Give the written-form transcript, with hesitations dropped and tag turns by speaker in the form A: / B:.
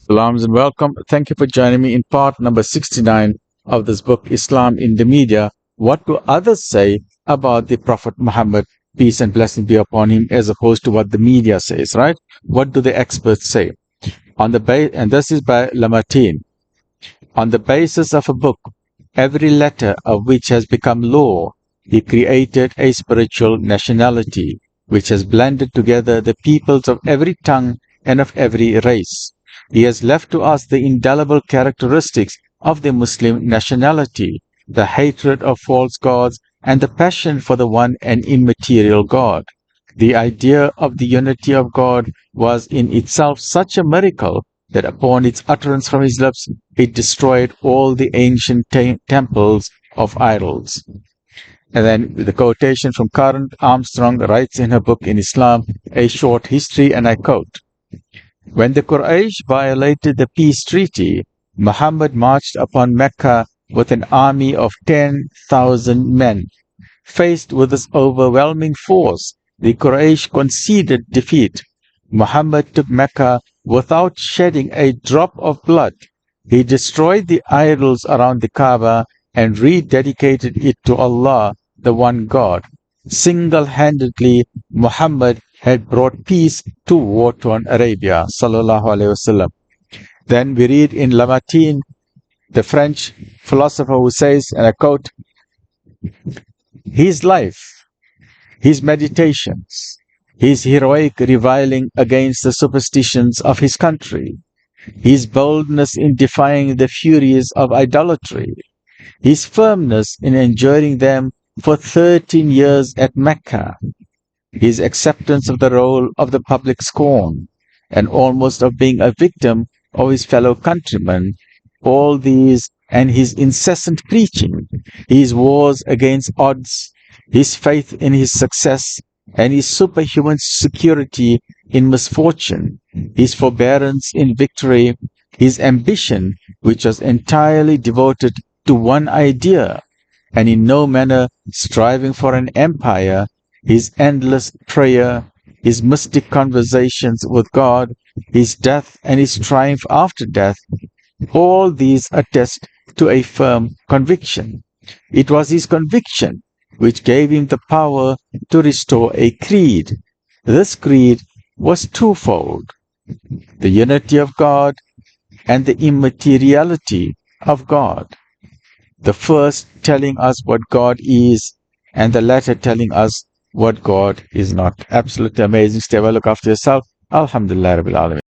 A: Salams and welcome. Thank you for joining me in part number 69 of this book, Islam in the Media. What do others say about the Prophet Muhammad, peace and blessing be upon him, as opposed to what the media says, right? What do the experts say? And this is by Lamartine. On the basis of a book, every letter of which has become law, he created a spiritual nationality, which has blended together the peoples of every tongue and of every race. He has left to us the indelible characteristics of the Muslim nationality, the hatred of false gods and the passion for the one and immaterial God. The idea of the unity of God was in itself such a miracle that upon its utterance from his lips, it destroyed all the ancient temples of idols. And then the quotation from Karen Armstrong writes in her book in Islam, A Short History, and I quote, "When the Quraysh violated the peace treaty, Muhammad marched upon Mecca with an army of 10,000 men. Faced with this overwhelming force, the Quraysh conceded defeat. Muhammad took Mecca without shedding a drop of blood. He destroyed the idols around the Kaaba and rededicated it to Allah, the one God. Single-handedly, Muhammad had brought peace to war-torn Arabia." Sallallahu Alaihi Wasallam. Then we read in Lamartine, the French philosopher, who says, and I quote, "His life, his meditations, his heroic reviling against the superstitions of his country, his boldness in defying the furies of idolatry, his firmness in enduring them for 13 years at Mecca, his acceptance of the role of the public scorn, and almost of being a victim of his fellow countrymen, all these and his incessant preaching, his wars against odds, his faith in his success, and his superhuman security in misfortune, his forbearance in victory, his ambition, which was entirely devoted to one idea, and in no manner striving for an empire, his endless prayer, his mystic conversations with God, his death and his triumph after death, all these attest to a firm conviction. It was his conviction which gave him the power to restore a creed. This creed was twofold: the unity of God and the immateriality of God. The first telling us what God is, and the latter telling us what God is not." Absolutely amazing. Stay well, look after yourself. Alhamdulillah Rabbil Alameen.